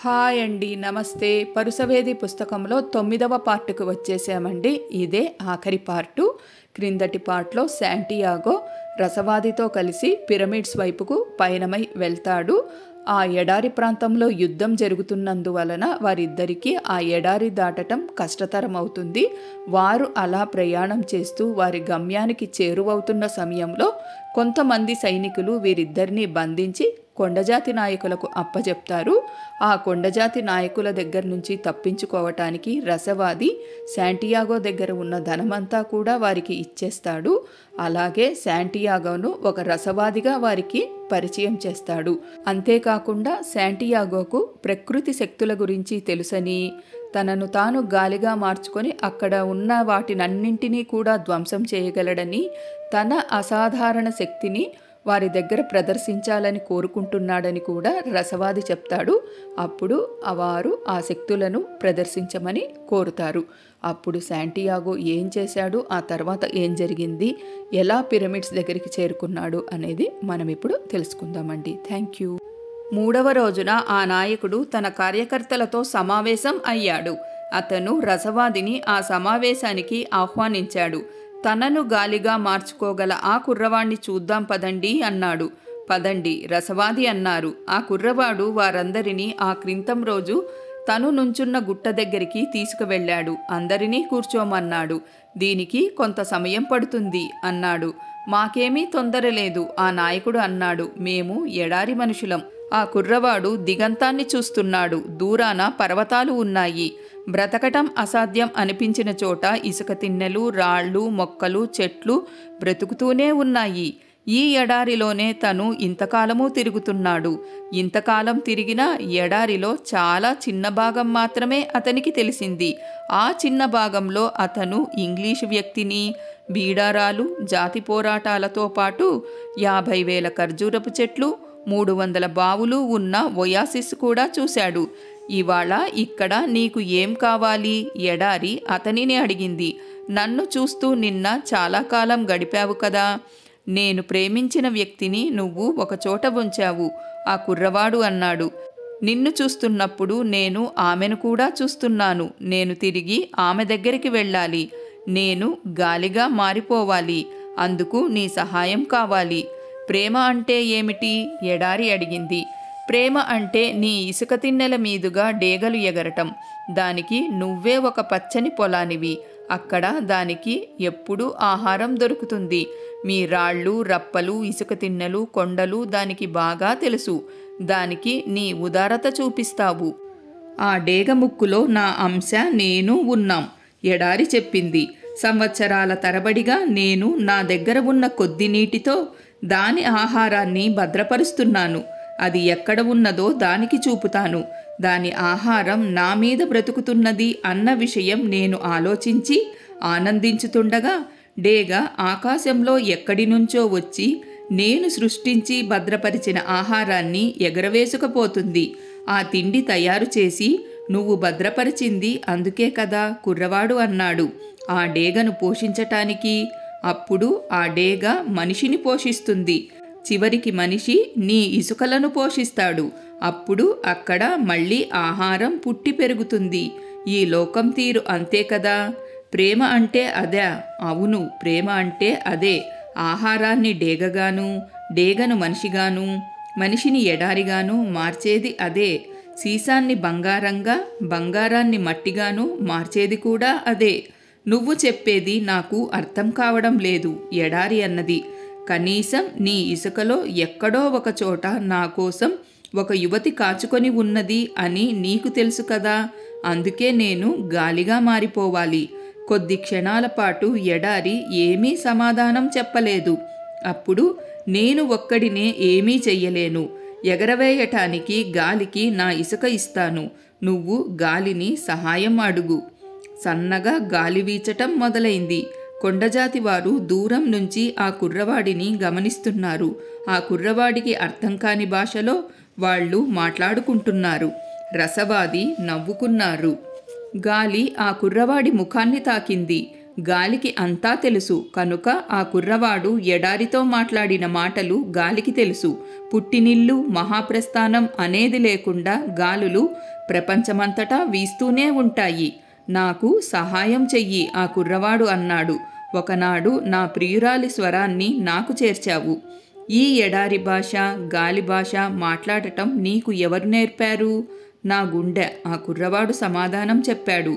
Hi అండి, నమస్తే. పరుసవేది పుస్తకంలో 9వ పార్టుకు వచ్చేసామండి. ఇదే ఆఖరి పార్టు. క్రిందటి పార్ట్లో శాంటియాగో రసవాదితో కలిసి పిరమిడ్స్ వైపుకు పయనమై వెళ్తాడు. ఆ ఎడారి ప్రాంతంలో యుద్ధం జరుగుతున్నందువలన వారిద్దరికీ ఆ ఎడారి దాటటం కష్టతరం అవుతుంది. వారు అలా ప్రయాణం చేస్తూ వారి గమ్యానికి చేరువవుతున్న సమయంలో కొంతమంది సైనికులు వీరిద్దరిని బంధించి కొండజాతి నాయకులకు అప్పచెప్తారు. ఆ కొండజాతి నాయకుల దగ్గర నుంచి తప్పించుకోవటానికి రసవాది శాంటియాగో దగ్గర ఉన్న ధనమంతా కూడా వారికి ఇచ్చేస్తాడు. అలాగే శాంటియాగోను ఒక రసవాదిగా వారికి పరిచయం చేస్తాడు. అంతేకాకుండా శాంటియాగోకు ప్రకృతి శక్తుల గురించి తెలుసని, తనను తాను గాలిగా మార్చుకొని అక్కడ ఉన్న వాటినన్నింటినీ కూడా ధ్వంసం చేయగలడని, తన అసాధారణ శక్తిని వారి దగ్గర ప్రదర్శించాలని కోరుకుంటున్నాడని కూడా రసవాది చెప్తాడు. అప్పుడు వారు ఆ శక్తులను ప్రదర్శించమని కోరుతారు. అప్పుడు శాంటియాగో ఏం చేశాడు, ఆ తర్వాత ఏం జరిగింది, ఎలా పిరమిడ్స్ దగ్గరికి చేరుకున్నాడు అనేది మనం ఇప్పుడు తెలుసుకుందామండి. Thank you. 3వ రోజున ఆ నాయకుడు తన కార్యకర్తలతో సమావేశం అయ్యాడు. అతను రసవాదిని ఆ సమావేశానికి ఆహ్వానించాడు. తనను గాలిగా మార్చుకోగల ఆ కుర్రవాణ్ణి చూద్దాం పదండి అన్నాడు. పదండి, రసవాది అన్నారు. ఆ కుర్రవాడు వారందరినీ ఆ క్రితం రోజు తను నుంచున్న గుట్ట దగ్గరికి తీసుకువెళ్ళాడు. అందరినీ కూర్చోమన్నాడు. దీనికి కొంత సమయం పడుతుంది అన్నాడు. మాకేమీ తొందర లేదు, ఆ నాయకుడు అన్నాడు. మేము ఎడారి మనుషులం. ఆ కుర్రవాడు దిగంతాన్ని చూస్తున్నాడు. దూరాన పర్వతాలు ఉన్నాయి. బ్రతకటం అసాధ్యం అనిపించిన చోట ఇసుక తిన్నెలు, రాళ్ళు, మొక్కలు, చెట్లు బ్రతుకుతూనే ఉన్నాయి. ఈ ఎడారిలోనే తను ఇంతకాలము తిరుగుతున్నాడు. ఇంతకాలం తిరిగినా ఎడారిలో చాలా చిన్న భాగం మాత్రమే అతనికి తెలిసింది. ఆ చిన్న భాగంలో అతను ఇంగ్లీషు వ్యక్తిని, బీడారాలు, జాతి పోరాటాలతో పాటు 50,000 ఖర్జూరపు చెట్లు, 300 బావులు ఉన్న ఒయాసిస్ కూడా చూశాడు. ఇవాళ ఇక్కడ నీకు ఏం కావాలి, ఎడారి అతనిని అడిగింది. నన్ను చూస్తూ నిన్న చాలా కాలం గడిపావు కదా. నేను ప్రేమించిన వ్యక్తిని నువ్వు ఒకచోట ఉంచావు, ఆ కుర్రవాడు అన్నాడు. నిన్ను చూస్తున్నప్పుడు నేను ఆమెను కూడా చూస్తున్నాను. నేను తిరిగి ఆమె దగ్గరికి వెళ్ళాలి. నేను గాలిగా మారిపోవాలి. అందుకు నీ సహాయం కావాలి. ప్రేమ అంటే ఏమిటి, ఎడారి అడిగింది. ప్రేమ అంటే నీ ఇసుక తిన్నెల మీదుగా డేగలు ఎగరటం. దానికి నువ్వే ఒక పచ్చని పొలానివి. అక్కడ దానికి ఎప్పుడూ ఆహారం దొరుకుతుంది. మీ రాళ్ళు, రప్పలు, ఇసుక తిన్నెలు, కొండలు దానికి బాగా తెలుసు. దానికి నీ ఉదారత చూపిస్తావు. ఆ డేగ ముక్కులో నా అంశ నేను ఉన్నాం, ఎడారి చెప్పింది. సంవత్సరాల తరబడిగా నేను నా దగ్గర ఉన్న కొద్ది నీటితో దాని ఆహారాన్ని భద్రపరుస్తున్నాను. అది ఎక్కడ ఉన్నదో దానికి చూపుతాను. దాని ఆహారం నా మీద బ్రతుకుతున్నది అన్న విషయం నేను ఆలోచించి ఆనందించుతుండగా డేగ ఆకాశంలో ఎక్కడి నుంచో వచ్చి నేను సృష్టించి భద్రపరిచిన ఆహారాన్ని ఎగరవేసుకపోతుంది. ఆ తిండి తయారు చేసి నువ్వు భద్రపరిచింది అందుకే కదా, కుర్రవాడు అన్నాడు. ఆ డేగను పోషించటానికి. అప్పుడు ఆ డేగ మనిషిని పోషిస్తుంది. చివరికి మనిషి నీ ఇసుకలను పోషిస్తాడు. అప్పుడు అక్కడ మళ్ళీ ఆహారం పుట్టి పెరుగుతుంది. ఈ లోకం తీరు అంతే కదా. ప్రేమ అంటే అదే. అవును, ప్రేమ అంటే అదే. ఆహారాన్ని డేగగాను, డేగను మనిషిగాను, మనిషిని ఎడారిగాను మార్చేది అదే. సీసాన్ని బంగారంగా, బంగారాన్ని మట్టిగాను మార్చేది కూడా అదే. నువ్వు చెప్పేది నాకు అర్థం కావడం లేదు, ఎడారి అన్నది. కనీసం నీ ఇసుకలో ఎక్కడో ఒక చోట నా కోసం ఒక యువతి కాచుకొని ఉన్నది అని నీకు తెలుసు కదా. అందుకే నేను గాలిగా మారిపోవాలి. కొద్ది క్షణాల పాటు ఎడారి ఏమీ సమాధానం చెప్పలేదు. అప్పుడు నేను ఒక్కడినే ఏమీ చెయ్యలేను. ఎగరవేయటానికి గాలికి నా ఇసుక ఇస్తాను. నువ్వు గాలిని సహాయం అడుగు. సన్నగా గాలి వీచటం మొదలైంది. కొండజాతి వారు దూరం నుంచి ఆ కుర్రవాడిని గమనిస్తున్నారు. ఆ కుర్రవాడికి అర్థం కాని భాషలో వాళ్ళు మాట్లాడుకుంటున్నారు. రసవాది నవ్వుకున్నారు. గాలి ఆ కుర్రవాడి ముఖాన్ని తాకింది. గాలికి అంతా తెలుసు కనుక ఆ కుర్రవాడు ఎడారితో మాట్లాడిన మాటలు గాలికి తెలుసు. పుట్టినిల్లు మహాప్రస్థానం అనేది లేకుండా గాలులు ప్రపంచమంతటా వీస్తూనే ఉంటాయి. నాకు సహాయం చెయ్యి ఆ కుర్రవాడు అన్నాడు. ఒకనాడు నా ప్రియురాలి స్వరాన్ని నాకు చేర్చావు. ఈ ఎడారి భాష గాలి భాష మాట్లాడటం నీకు ఎవరు నేర్పారు? నా గుండె ఆ కుర్రవాడు సమాధానం చెప్పాడు.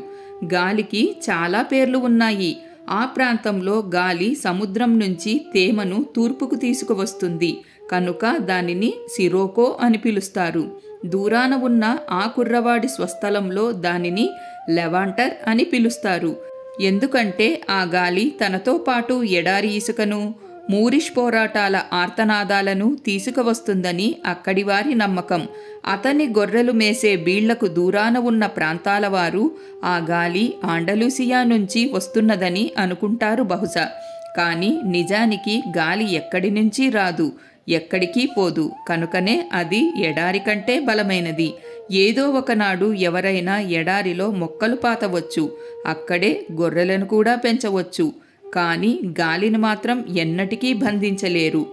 గాలికి చాలా పేర్లు ఉన్నాయి. ఆ ప్రాంతంలో గాలి సముద్రం నుంచి తేమను తూర్పుకు తీసుకువస్తుంది కనుక దానిని సిరోకో అని పిలుస్తారు. దూరాన ఉన్న ఆ కుర్రవాడి స్వస్థలంలో దానిని లెవాంటర్ అని పిలుస్తారు. ఎందుకంటే ఆ గాలి తనతో పాటు ఎడారి ఇసుకను, మూరిష్ పోరాటాల ఆర్తనాదాలను తీసుకువస్తుందని అక్కడి వారి నమ్మకం. అతని గొర్రెలు మేసే బీళ్లకు దూరాన ఉన్న ప్రాంతాల వారు ఆ గాలి ఆండలూసియా నుంచి వస్తున్నదని అనుకుంటారు బహుశా. కానీ నిజానికి గాలి ఎక్కడి నుంచి రాదు, ఎక్కడికి పోదు. కనుకనే అది ఎడారి కంటే బలమైనది. ఏదో ఒకనాడు ఎవరైనా ఎడారిలో మొక్కలు పాతవచ్చు, అక్కడే గొర్రెలను కూడా పెంచవచ్చు. కానీ గాలిని మాత్రం ఎన్నటికీ బంధించలేరు.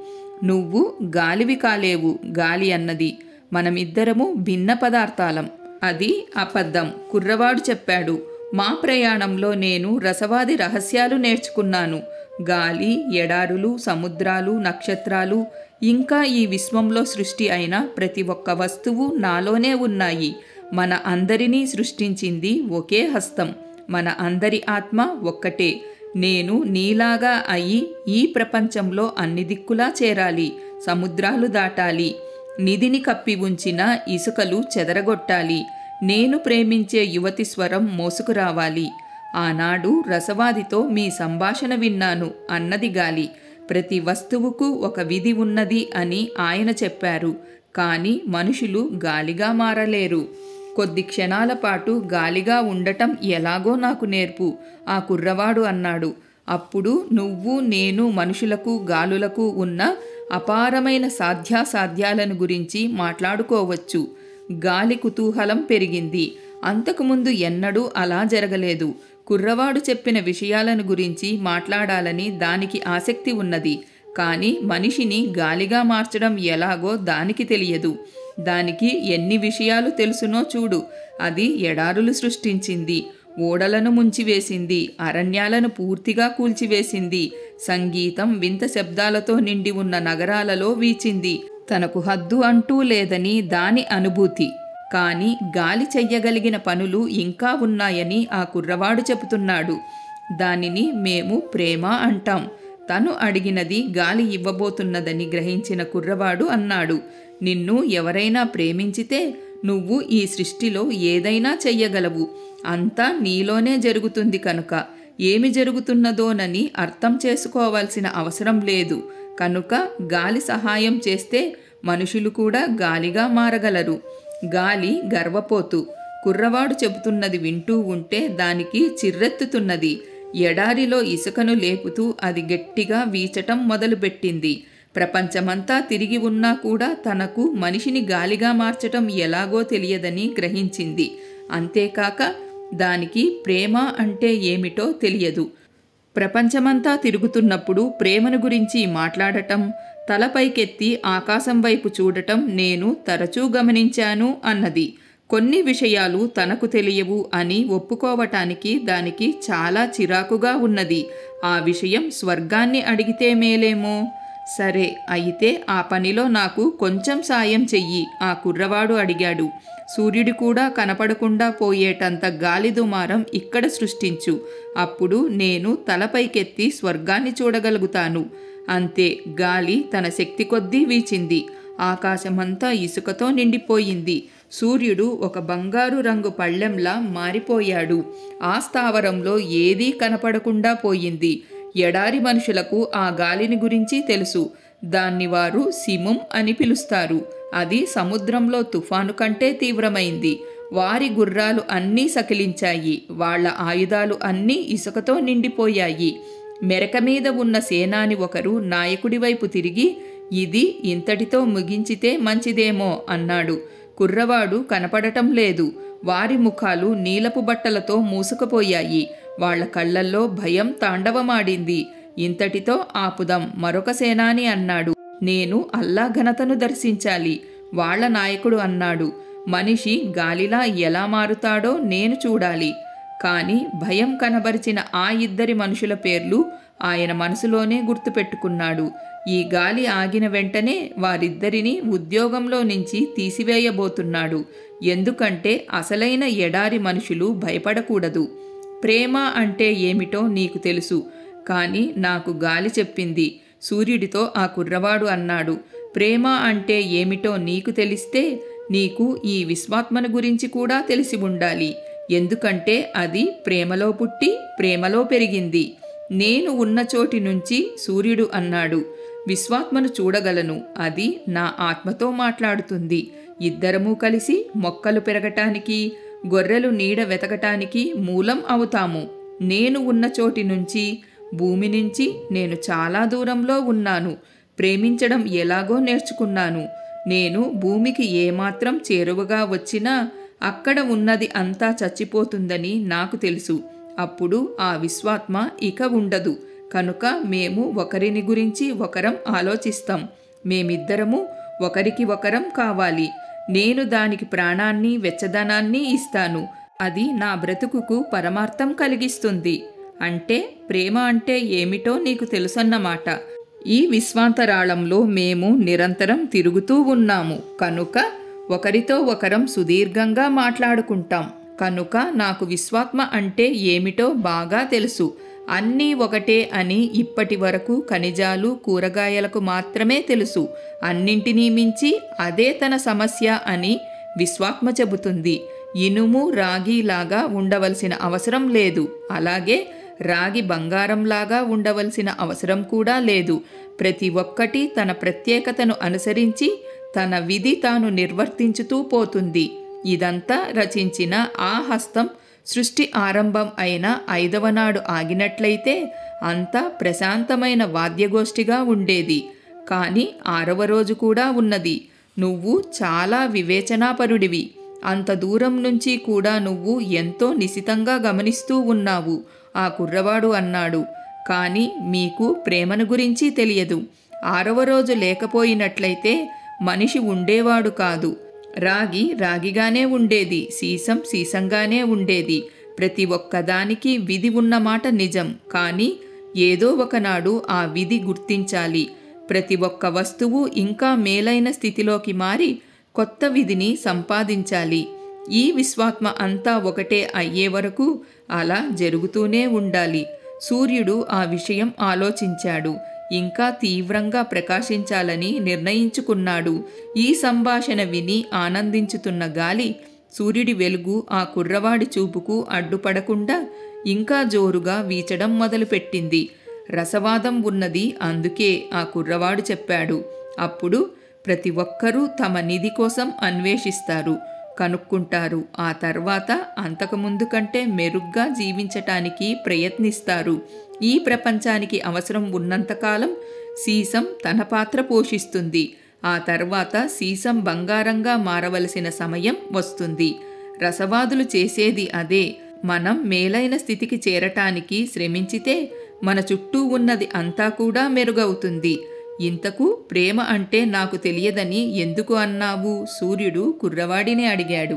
నువ్వు గాలివి కాలేవు గాలి అన్నది. మనమిద్దరము భిన్న పదార్థాలం. అది అబద్ధం. కుర్రవాడు చెప్పాడు. మా ప్రయాణంలో నేను రసవాది రహస్యాలు నేర్చుకున్నాను. గాలి, ఎడారులు, సముద్రాలు, నక్షత్రాలు, ఇంకా ఈ విశ్వంలో సృష్టి అయిన ప్రతి ఒక్క వస్తువు నాలోనే ఉన్నాయి. మన అందరినీ సృష్టించింది ఒకే హస్తం. మన అందరి ఆత్మ ఒక్కటే. నేను నీలాగా అయి ఈ ప్రపంచంలో అన్ని దిక్కులా చేరాలి, సముద్రాలు దాటాలి, నిధిని కప్పి ఉంచిన ఇసుకలు చెదరగొట్టాలి, నేను ప్రేమించే యువతి స్వరం మోసుకురావాలి. ఆనాడు రసవాదితో మీ సంభాషణ విన్నాను అన్నది గాలి. ప్రతి వస్తువుకు ఒక విధి ఉన్నది అని ఆయన చెప్పారు. కానీ మనుషులు గాలిగా మారలేరు. కొద్ది క్షణాల పాటు గాలిగా ఉండటం ఎలాగో నాకు నేర్పు ఆ కుర్రవాడు అన్నాడు. అప్పుడు నువ్వు నేను మనుషులకు గాలులకు ఉన్న అపారమైన సాధ్యాసాధ్యాలను గురించి మాట్లాడుకోవచ్చు. గాలి కుతూహలం పెరిగింది. అంతకుముందు ఎన్నడూ అలా జరగలేదు. కుర్రవాడు చెప్పిన విషయాలను గురించి మాట్లాడాలని దానికి ఆసక్తి ఉన్నది. కానీ మనిషిని గాలిగా మార్చడం ఎలాగో దానికి తెలియదు. దానికి ఎన్ని విషయాలు తెలుసునో చూడు. అది ఎడారులు సృష్టించింది, ఓడలను ముంచివేసింది, అరణ్యాలను పూర్తిగా కూల్చివేసింది, సంగీతం వింత శబ్దాలతో నిండి ఉన్న నగరాలలో వీచింది. తనకు హద్దు అంటూ లేదని దాని అనుభూతి. కానీ గాలి చెయ్యగలిగిన పనులు ఇంకా ఉన్నాయని ఆ కుర్రవాడు చెబుతున్నాడు. దానిని మేము ప్రేమ అంటాం. తను అడిగినది గాలి ఇవ్వబోతున్నదని గ్రహించిన కుర్రవాడు అన్నాడు. నిన్ను ఎవరైనా ప్రేమించితే నువ్వు ఈ సృష్టిలో ఏదైనా చెయ్యగలవు. అంతా నీలోనే జరుగుతుంది కనుక ఏమి జరుగుతున్నదోనని అర్థం చేసుకోవాల్సిన అవసరం లేదు. కనుక గాలి సహాయం చేస్తే మనుషులు కూడా గాలిగా మారగలరు. గాలి గర్వపోతు. కుర్రవాడు చెబుతున్నది వింటూ ఉంటే దానికి చిర్రెత్తుతున్నది. ఎడారిలో ఇసుకను లేపుతూ అది గట్టిగా వీచటం మొదలుపెట్టింది. ప్రపంచమంతా తిరిగి ఉన్నా కూడా తనకు మనిషిని గాలిగా మార్చటం ఎలాగో తెలియదని గ్రహించింది. అంతేకాక దానికి ప్రేమ అంటే ఏమిటో తెలియదు. ప్రపంచమంతా తిరుగుతున్నప్పుడు ప్రేమను గురించి మాట్లాడటం, తలపైకెత్తి ఆకాశం వైపు చూడటం నేను తరచూ గమనించాను అన్నది. కొన్ని విషయాలు తనకు తెలియవు అని ఒప్పుకోవటానికి దానికి చాలా చిరాకుగా ఉన్నది. ఆ విషయం స్వర్గాన్ని అడిగితే మేలేమో. సరే అయితే ఆ పనిలో నాకు కొంచెం సాయం చెయ్యి ఆ కుర్రవాడు అడిగాడు. సూర్యుడు కూడా కనపడకుండా పోయేటంత గాలి దుమారం ఇక్కడ సృష్టించు. అప్పుడు నేను తలపైకెత్తి స్వర్గాన్ని చూడగలుగుతాను. అంతే. గాలి తన శక్తి కొద్దీ వీచింది. ఆకాశమంతా ఇసుకతో నిండిపోయింది. సూర్యుడు ఒక బంగారు రంగు పళ్ళెంలా మారిపోయాడు. ఆ స్థావరంలో ఏదీ కనపడకుండా పోయింది. ఎడారి మనుషులకు ఆ గాలిని గురించి తెలుసు. దాన్ని వారు సిముం అని పిలుస్తారు. అది సముద్రంలో తుఫాను కంటే తీవ్రమైంది. వారి గుర్రాలు అన్నీ సకిలించాయి. వాళ్ల ఆయుధాలు అన్నీ ఇసుకతో నిండిపోయాయి. మెరక మీద ఉన్న సేనాని ఒకరు నాయకుడి వైపు తిరిగి, ఇది ఇంతటితో ముగించితే మంచిదేమో అన్నాడు. కుర్రవాడు కనపడటం లేదు. వారి ముఖాలు నీలపు బట్టలతో మూసుకుపోయాయి. వాళ్ల కళ్లల్లో భయం తాండవమాడింది. ఇంతటితో ఆపుదాం, మరొక సేనాని అన్నాడు. నేను అల్లా ఘనతను దర్శించాలి. వాళ్ల నాయకుడు అన్నాడు. మనిషి గాలిలా ఎలా మారుతాడో నేను చూడాలి. కాని భయం కనబరిచిన ఆ ఇద్దరి మనుషుల పేర్లు ఆయన మనసులోనే గుర్తుపెట్టుకున్నాడు. ఈ గాలి ఆగిన వెంటనే వారిద్దరినీ ఉద్యోగంలో నుంచి తీసివేయబోతున్నాడు. ఎందుకంటే అసలైన ఎడారి మనుషులు భయపడకూడదు. ప్రేమ అంటే ఏమిటో నీకు తెలుసు, కానీ నాకు గాలి చెప్పింది. సూర్యుడితో ఆ కుర్రవాడు అన్నాడు. ప్రేమ అంటే ఏమిటో నీకు తెలిస్తే నీకు ఈ విశ్వాత్మను గురించి కూడా తెలిసి ఉండాలి. ఎందుకంటే అది ప్రేమలో పుట్టి ప్రేమలో పెరిగింది. నేను ఉన్న చోటి నుంచి సూర్యుడు అన్నాడు. విశ్వాత్మను చూడగలను, అది నా ఆత్మతో మాట్లాడుతుంది. ఇద్దరము కలిసి మొక్కలు పెరగటానికి, గొర్రెలు నీడ వెతకటానికి మూలం అవుతాము. నేను ఉన్న చోటి నుంచి, భూమి నుంచి నేను చాలా దూరంలో ఉన్నాను. ప్రేమించడం ఎలాగో నేర్చుకున్నాను. నేను భూమికి ఏమాత్రం చేరువగా వచ్చినా అక్కడ ఉన్నది అంతా చచ్చిపోతుందని నాకు తెలుసు. అప్పుడు ఆ విశ్వాత్మ ఇక ఉండదు. కనుక మేము ఒకరిని గురించి ఒకరం ఆలోచిస్తాం. మేమిద్దరము ఒకరికి ఒకరం కావాలి. నేను దానికి ప్రాణాన్ని, వెచ్చదనాన్ని ఇస్తాను. అది నా బ్రతుకుకు పరమార్థం కలిగిస్తుంది. అంటే ప్రేమ అంటే ఏమిటో నీకు తెలుసన్నమాట. ఈ విశ్వాంతరాళంలో మేము నిరంతరం తిరుగుతూ ఉన్నాము. కనుక ఒకరితో ఒకరం సుదీర్ఘంగా మాట్లాడుకుంటాం. కనుక నాకు విశ్వాత్మ అంటే ఏమిటో బాగా తెలుసు. అన్నీ ఒకటే అని ఇప్పటి వరకు ఖనిజాలు, కూరగాయలకు మాత్రమే తెలుసు. అన్నింటినీ మించి అదే తన సమస్య అని విశ్వాత్మ చెబుతుంది. ఇనుము రాగిలాగా ఉండవలసిన అవసరం లేదు. అలాగే రాగి బంగారంలాగా ఉండవలసిన అవసరం కూడా లేదు. ప్రతి ఒక్కటి తన ప్రత్యేకతను అనుసరించి తన విధి తాను నిర్వర్తించుతూ పోతుంది. ఇదంతా రచించిన ఆ హస్తం సృష్టి ఆరంభం అయిన 5వ నాడు ఆగినట్లయితే అంతా ప్రశాంతమైన వాద్యగోష్ఠిగా ఉండేది. కానీ 6వ రోజు కూడా ఉన్నది. నువ్వు చాలా వివేచనాపరుడివి. అంత దూరం నుంచి కూడా నువ్వు ఎంతో నిశితంగా గమనిస్తూ ఉన్నావు. ఆ కుర్రవాడు అన్నాడు. కానీ మీకు ప్రేమను గురించి తెలియదు. 6వ రోజు లేకపోయినట్లయితే మనిషి ఉండేవాడు కాదు. రాగి రాగిగానే ఉండేది. సీసం సీసంగానే ఉండేది. ప్రతి ఒక్కదానికి విధి ఉన్నమాట నిజం. కానీ ఏదో ఒకనాడు ఆ విధి గుర్తించాలి. ప్రతి ఒక్క వస్తువు ఇంకా మేలైన స్థితిలోకి మారి కొత్త విధిని సంపాదించాలి. ఈ విశ్వాత్మ అంతా ఒకటే అయ్యే వరకు అలా జరుగుతూనే ఉండాలి. సూర్యుడు ఆ విషయం ఆలోచించాడు. ఇంకా తీవ్రంగా ప్రకాశించాలని నిర్ణయించుకున్నాడు. ఈ సంభాషణ విని ఆనందించుతున్న గాలి సూర్యుడి వెలుగు ఆ కుర్రవాడి చూపుకు అడ్డుపడకుండా ఇంకా జోరుగా వీచడం మొదలుపెట్టింది. రసవాదం ఉన్నది, అందుకే ఆ కుర్రవాడు చెప్పాడు. అప్పుడు ప్రతి ఒక్కరూ తమ నిధి కోసం అన్వేషిస్తారు, కనుక్కుంటారు. ఆ తర్వాత అంతకుముందు కంటే మెరుగ్గా జీవించటానికి ప్రయత్నిస్తారు. ఈ ప్రపంచానికి అవసరం ఉన్నంతకాలం సీసం తన పాత్ర పోషిస్తుంది. ఆ తర్వాత సీసం బంగారంగా మారవలసిన సమయం వస్తుంది. రసవాదులు చేసేది అదే. మనం మేలైన స్థితికి చేరటానికి శ్రమించితే మన చుట్టూ ఉన్నది అంతా కూడా మెరుగవుతుంది. ఇంతకు ప్రేమ అంటే నాకు తెలియదని ఎందుకు అన్నావు? సూర్యుడు కుర్రవాడిని అడిగాడు.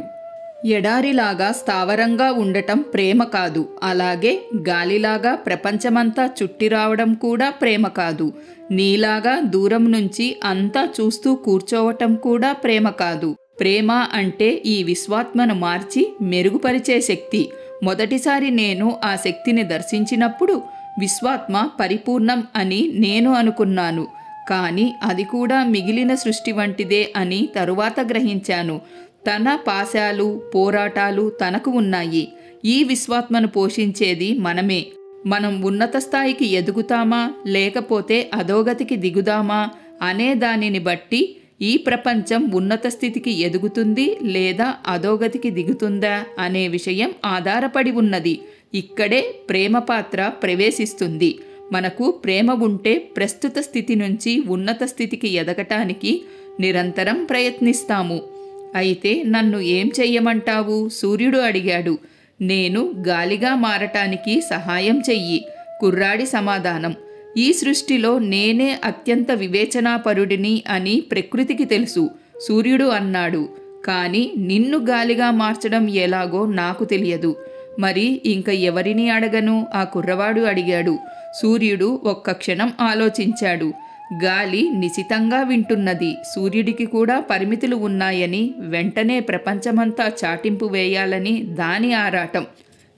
ఎడారిలాగా స్థావరంగా ఉండటం ప్రేమ కాదు. అలాగే గాలిలాగా ప్రపంచమంతా చుట్టి రావడం కూడా ప్రేమ కాదు. నీలాగా దూరం నుంచి అంతా చూస్తూ కూర్చోవటం కూడా ప్రేమ కాదు. ప్రేమ అంటే ఈ విశ్వాత్మను మార్చి మెరుగుపరిచే శక్తి. మొదటిసారి నేను ఆ శక్తిని దర్శించినప్పుడు విశ్వాత్మ పరిపూర్ణం అని నేను అనుకున్నాను. కానీ అది కూడా మిగిలిన సృష్టి వంటిదే అని తరువాత గ్రహించాను. తన పాశాలు, పోరాటాలు తనకు ఉన్నాయి. ఈ విశ్వాత్మను పోషించేది మనమే. మనం ఉన్నత స్థాయికి ఎదుగుతామా లేకపోతే అధోగతికి దిగుదామా అనే దానిని బట్టి ఈ ప్రపంచం ఉన్నత స్థితికి ఎదుగుతుంది లేదా అధోగతికి దిగుతుందా అనే విషయం ఆధారపడి ఉన్నది. ఇక్కడే ప్రేమ పాత్ర ప్రవేశిస్తుంది. మనకు ప్రేమ ఉంటే ప్రస్తుత స్థితి నుంచి ఉన్నత స్థితికి ఎదగటానికి నిరంతరం ప్రయత్నిస్తాము. అయితే నన్ను ఏం చెయ్యమంటావు? సూర్యుడు అడిగాడు. నేను గాలిగా మారటానికి సహాయం చెయ్యి. కుర్రాడి సమాధానం. ఈ సృష్టిలో నేనే అత్యంత వివేచనాపరుడిని అని ప్రకృతికి తెలుసు, సూర్యుడు అన్నాడు. కానీ నిన్ను గాలిగా మార్చడం ఎలాగో నాకు తెలియదు. మరి ఇంక ఎవరిని అడగను? ఆ కుర్రవాడు అడిగాడు. సూర్యుడు ఒక్క క్షణం ఆలోచించాడు. గాలి నిశితంగా వింటున్నది. సూర్యుడికి కూడా పరిమితులు ఉన్నాయని, వెంటనే ప్రపంచమంతా చాటింపు వేయాలని దాని ఆరాటం.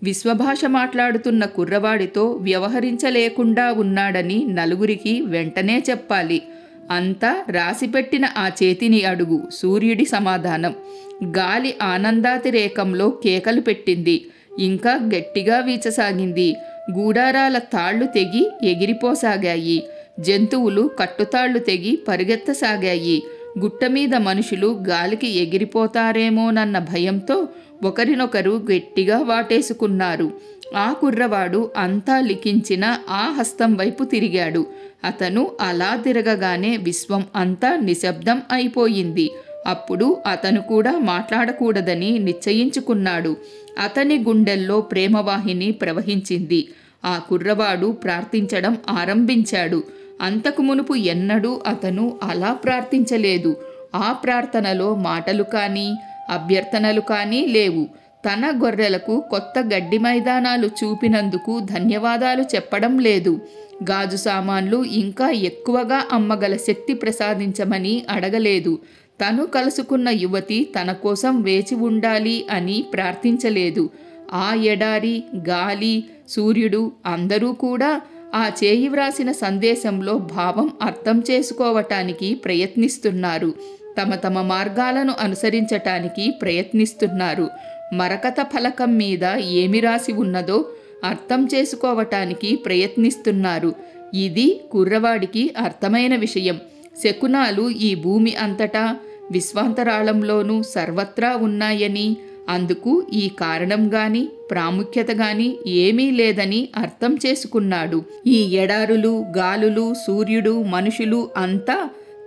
విశ్వభాష మాట్లాడుతున్న కుర్రవాడితో వ్యవహరించలేకుండా ఉన్నాడని నలుగురికి వెంటనే చెప్పాలి. అంతా రాసిపెట్టిన ఆ చేతిని అడుగు. సూర్యుడి సమాధానం. గాలి ఆనందాతిరేకంలో కేకలు పెట్టింది. ఇంకా గట్టిగా వీచసాగింది. గూడారాల తాళ్లు తెగి ఎగిరిపోసాగాయి. జంతువులు కట్టుతాళ్లు తెగి పరిగెత్తసాగాయి. గుట్టమీద మనుషులు గాలికి ఎగిరిపోతారేమోనన్న భయంతో ఒకరినొకరు గట్టిగా వాటేసుకున్నారు. ఆ కుర్రవాడు అంతా లిఖించిన ఆ హస్తం వైపు తిరిగాడు. అతను అలా తిరగగానే విశ్వం అంతా నిశ్శబ్దం అయిపోయింది. అప్పుడు అతను కూడా మాట్లాడకూడదని నిశ్చయించుకున్నాడు. అతని గుండెల్లో ప్రేమవాహిని ప్రవహించింది. ఆ కుర్రవాడు ప్రార్థించడం ఆరంభించాడు. అంతకు మునుపు ఎన్నడూ అతను అలా ప్రార్థించలేదు. ఆ ప్రార్థనలో మాటలు కానీ అభ్యర్థనలు కానీ లేవు. తన గొర్రెలకు కొత్త గడ్డి మైదానాలు చూపినందుకు ధన్యవాదాలు చెప్పడం లేదు. గాజు సామాన్లు ఇంకా ఎక్కువగా అమ్మగల శక్తి ప్రసాదించమని అడగలేదు. తను కలుసుకున్న యువతి తన కోసం వేచి ఉండాలి అని ప్రార్థించలేదు. ఆ ఎడారి, గాలి, సూర్యుడు అందరూ కూడా ఆ చేయి వ్రాసిన సందేశంలో భావం అర్థం చేసుకోవటానికి ప్రయత్నిస్తున్నారు. తమ తమ మార్గాలను అనుసరించటానికి ప్రయత్నిస్తున్నారు. మరకత ఫలకం మీద ఏమి రాసి ఉన్నదో అర్థం చేసుకోవటానికి ప్రయత్నిస్తున్నారు. ఇది కుర్రవాడికి అర్థమైన విషయం. శకునాలు ఈ భూమి అంతటా, విశ్వాంతరాళంలోనూ సర్వత్రా ఉన్నాయని, అందుకు ఈ కారణం గాని ప్రాముఖ్యత గాని ఏమీ లేదని అర్థం చేసుకున్నాడు. ఈ ఎడారులు, గాలులు, సూర్యుడు, మనుషులు అంతా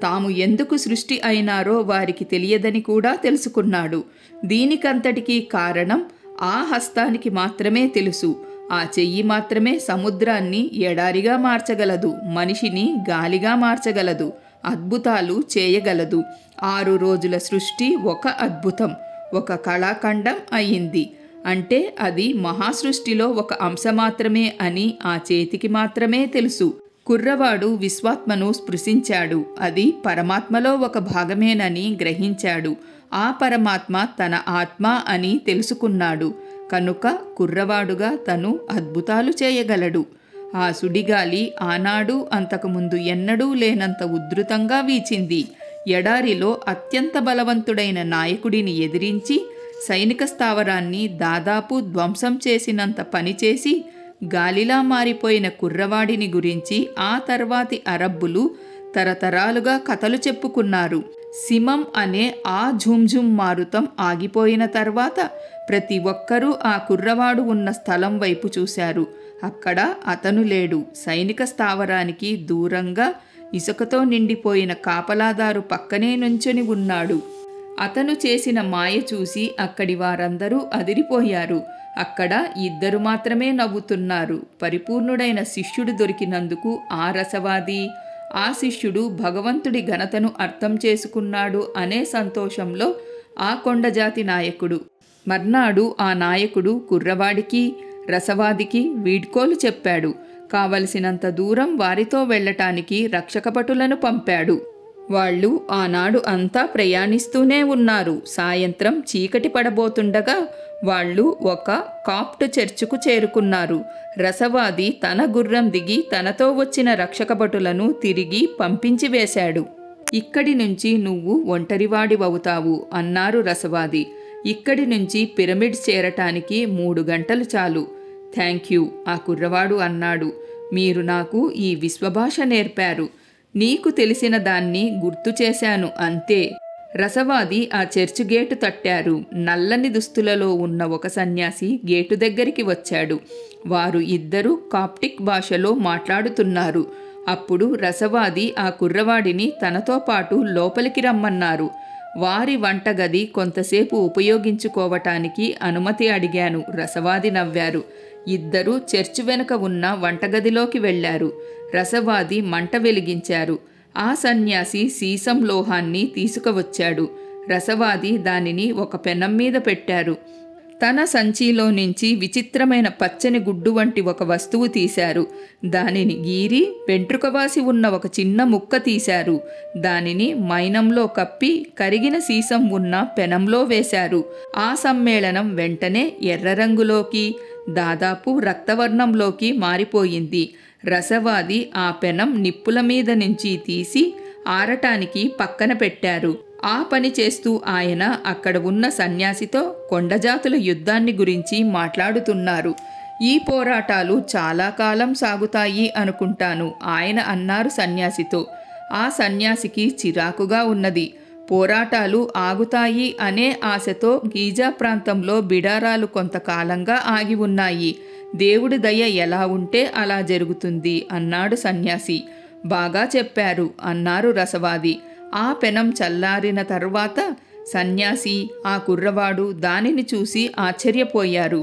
తాము ఎందుకు సృష్టి అయినారో వారికి తెలియదని కూడా తెలుసుకున్నాడు. దీనికంతటికీ కారణం ఆ హస్తానికి మాత్రమే తెలుసు. ఆ చెయ్యి మాత్రమే సముద్రాన్ని ఎడారిగా మార్చగలదు, మనిషిని గాలిగా మార్చగలదు, అద్భుతాలు చేయగలదు. 6 రోజుల సృష్టి ఒక అద్భుతం, ఒక కళాఖండం అయింది. అంటే అది మహాసృష్టిలో ఒక అంశ మాత్రమే అని ఆ చేతికి మాత్రమే తెలుసు. కుర్రవాడు విశ్వాత్మను స్పృశించాడు. అది పరమాత్మలో ఒక భాగమేనని గ్రహించాడు. ఆ పరమాత్మ తన ఆత్మ అని తెలుసుకున్నాడు. కనుక కుర్రవాడుగా తను అద్భుతాలు చేయగలడు. ఆ సుడిగాలి ఆనాడు అంతకుముందు ఎన్నడూ లేనంత ఉధృతంగా వీచింది. ఎడారిలో అత్యంత బలవంతుడైన నాయకుడిని ఎదిరించి సైనిక స్థావరాన్ని దాదాపు ధ్వంసం చేసినంత పనిచేసి గాలిలా మారిపోయిన కుర్రవాడిని గురించి ఆ తర్వాతి అరబ్బులు తరతరాలుగా కథలు చెప్పుకున్నారు. సిమం అనే ఆ ఝుంఝుం మారుతం ఆగిపోయిన తర్వాత ప్రతి ఒక్కరూ ఆ కుర్రవాడు ఉన్న స్థలం వైపు చూశారు. అక్కడ అతను లేడు. సైనిక స్థావరానికి దూరంగా ఇసుకతో నిండిపోయిన కాపలాదారు పక్కనే నుంచొని ఉన్నాడు. అతను చేసిన మాయ చూసి అక్కడి వారందరూ అదిరిపోయారు. అక్కడ 2 మాత్రమే నవ్వుతున్నారు. పరిపూర్ణుడైన శిష్యుడు దొరికినందుకు ఆ రసవాది, ఆ శిష్యుడు భగవంతుడి ఘనతను అర్థం చేసుకున్నాడు అనే సంతోషంలో ఆ కొండజాతి నాయకుడు. మర్నాడు ఆ నాయకుడు కుర్రవాడికి, రసవాదికి వీడ్కోలు చెప్పాడు. కావలసినంత దూరం వారితో వెళ్ళటానికి రక్షకభటులను పంపాడు. వాళ్ళు ఆనాడు అంతా ప్రయాణిస్తూనే ఉన్నారు. సాయంత్రం చీకటి పడబోతుండగా వాళ్ళు ఒక కాప్ట్ చర్చుకు చేరుకున్నారు. రసవాది తన గుర్రం దిగి తనతో వచ్చిన రక్షకభటులను తిరిగి పంపించి వేశాడు. ఇక్కడి నుంచి నువ్వు ఒంటరివాడివవుతావు అన్నారు రసవాది. ఇక్కడి నుంచి పిరమిడ్స్ చేరటానికి 3 గంటలు చాలు. థ్యాంక్ యూ ఆ కుర్రవాడు అన్నాడు. మీరు నాకు ఈ విశ్వభాష నేర్పారు. నీకు తెలిసిన దాన్ని గుర్తు చేశాను అంతే. రసవాది ఆ చర్చ్ గేటు తట్టారు. నల్లని దుస్తులలో ఉన్న ఒక సన్యాసి గేటు దగ్గరికి వచ్చాడు. వారు ఇద్దరు కాప్టిక్ భాషలో మాట్లాడుతున్నారు. అప్పుడు రసవాది ఆ కుర్రవాడిని తనతో పాటు లోపలికి రమ్మన్నారు. వారి వంటగది కొంతసేపు ఉపయోగించుకోవటానికి అనుమతి అడిగాను. రసవాది నవ్వారు. ఇద్దరూ చర్చ్ వెనుక ఉన్న వంటగదిలోకి వెళ్లారు. రసవాది మంట వెలిగించారు. ఆ సన్యాసి సీసం లోహాన్ని తీసుకువచ్చాడు. రసవాది దానిని ఒక పెనం మీద పెట్టారు. తన సంచిలో నుంచి విచిత్రమైన పచ్చని గుడ్డు వంటి ఒక వస్తువు తీశారు. దానిని గీరి వెంట్రుకవాసి ఉన్న ఒక చిన్న ముక్క తీశారు. దానిని మైనంలో కప్పి కరిగిన సీసం ఉన్న పెనంలో వేశారు. ఆ సమ్మేళనం వెంటనే ఎర్ర రంగులోకి, దాదాపు రక్తవర్ణంలోకి మారిపోయింది. రసవాది ఆ పెనం నిప్పుల మీద నుంచి తీసి ఆరటానికి పక్కన పెట్టారు. ఆ పని చేస్తూ ఆయన అక్కడ ఉన్న సన్యాసితో కొండజాతుల యుద్ధాన్ని గురించి మాట్లాడుతున్నారు. ఈ పోరాటాలు చాలా కాలం సాగుతాయి అనుకుంటాను ఆయన అన్నారు సన్యాసితో. ఆ సన్యాసికి చిరాకుగా ఉన్నది. పోరాటాలు ఆగుతాయి అనే ఆశతో గీజా ప్రాంతంలో బిడారాలు కొంతకాలంగా ఆగి ఉన్నాయి. దేవుడి దయ ఎలా ఉంటే అలా జరుగుతుంది అన్నాడు సన్యాసి. బాగా చెప్పారు అన్నారు రసవాది. ఆ పెనం చల్లారిన తర్వాత సన్యాసి, ఆ కుర్రవాడు దానిని చూసి ఆశ్చర్యపోయారు.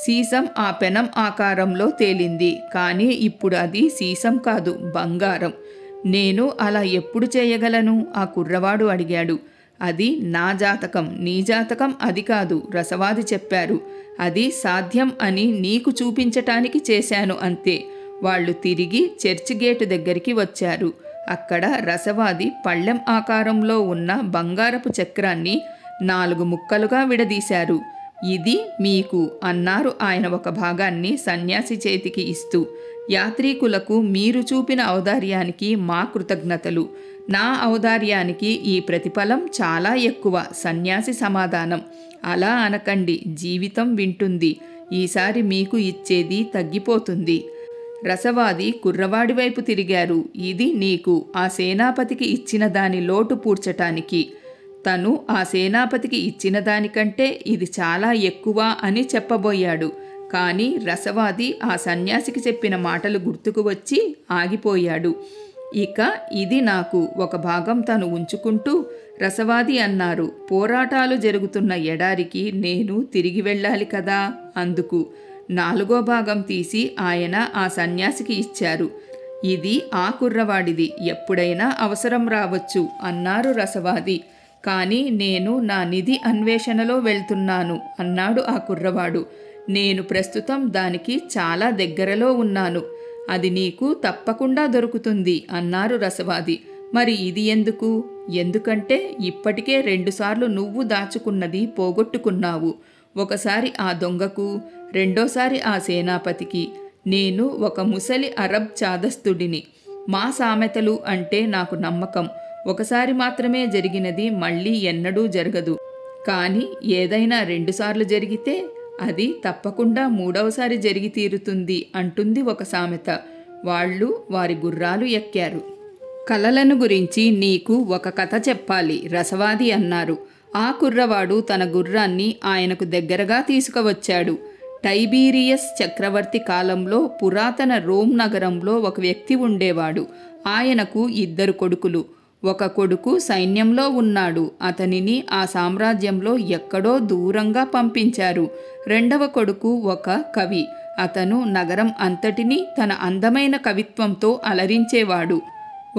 సీసం ఆ పెనం ఆకారంలో తేలింది. కానీ ఇప్పుడు అది సీసం కాదు, బంగారం. నేను అలా ఎప్పుడు చేయగలను? ఆ కుర్రవాడు అడిగాడు. అది నా జాతకం, నీ జాతకం అది కాదు, రసవాది చెప్పారు. అది సాధ్యం అని నీకు చూపించటానికి చేశాను అంతే. వాళ్ళు తిరిగి చర్చి గేటు దగ్గరికి వచ్చారు. అక్కడ రసవాది పళ్ళెం ఆకారంలో ఉన్న బంగారపు చక్రాన్ని 4 ముక్కలుగా విడదీశారు. ఇది మీకు అన్నారు ఆయన ఒక భాగాన్ని సన్యాసి చేతికి ఇస్తూ. యాత్రికులకు మీరు చూపిన ఔదార్యానికి మా కృతజ్ఞతలు. నా ఔదార్యానికి ఈ ప్రతిఫలం చాలా ఎక్కువ, సన్యాసి సమాధానం. అలా అనకండి, జీవితం వింటుంది. ఈసారి మీకు ఇచ్చేది తగ్గిపోతుంది. రసవాది కుర్రవాడి వైపు తిరిగారు. ఇది నీకు ఆ సేనాపతికి ఇచ్చిన దాని లోటు పూడ్చటానికి. తను ఆ సేనాపతికి ఇచ్చిన దానికంటే ఇది చాలా ఎక్కువ అని చెప్పబోయాడు. కానీ రసవాది ఆ సన్యాసికి చెప్పిన మాటలు గుర్తుకు వచ్చి ఆగిపోయాడు. ఇక ఇది నాకు ఒక భాగం తను ఉంచుకుంటూ రసవాది అన్నారు. పోరాటాలు జరుగుతున్న ఎడారికి నేను తిరిగి వెళ్ళాలి కదా, అందుకు 4వ భాగం తీసి ఆయన ఆ సన్యాసికి ఇచ్చారు. ఇది ఆ కుర్రవాడిది, ఎప్పుడైనా అవసరం రావచ్చు అన్నారు రసవాది. కానీ నేను నా నిధి అన్వేషణలో వెళ్తున్నాను అన్నాడు ఆ కుర్రవాడు. నేను ప్రస్తుతం దానికి చాలా దగ్గరలో ఉన్నాను. అది నీకు తప్పకుండా దొరుకుతుంది అన్నారు రసవాది. మరి ఇది ఎందుకు? ఎందుకంటే ఇప్పటికే 2 సార్లు నువ్వు దాచుకున్నది పోగొట్టుకున్నావు. ఒకసారి ఆ దొంగకు, రెండోసారి ఆ సేనాపతికి. నేను ఒక ముసలి అరబ్ చాదస్తుడిని. మా సామెతలు అంటే నాకు నమ్మకం. ఒకసారి మాత్రమే జరిగినది మళ్ళీ ఎన్నడూ జరగదు. కానీ ఏదైనా 2 సార్లు జరిగితే అది తప్పకుండా 3వసారి జరిగి తీరుతుంది అంటుంది ఒక సామెత. వాళ్ళు వారి గుర్రాలు ఎక్కారు. కలలను గురించి నీకు ఒక కథ చెప్పాలి, రసవాది అన్నారు. ఆ కుర్రవాడు తన గుర్రాన్ని ఆయనకు దగ్గరగా తీసుకువచ్చాడు. టైబీరియస్ చక్రవర్తి కాలంలో పురాతన రోమ్ నగరంలో ఒక వ్యక్తి ఉండేవాడు. ఆయనకు 2 కొడుకులు. ఒక కొడుకు సైన్యంలో ఉన్నాడు. అతనిని ఆ సామ్రాజ్యంలో ఎక్కడో దూరంగా పంపించారు. 2వ కొడుకు ఒక కవి. అతను నగరం అంతటినీ తన అందమైన కవిత్వంతో అలరించేవాడు.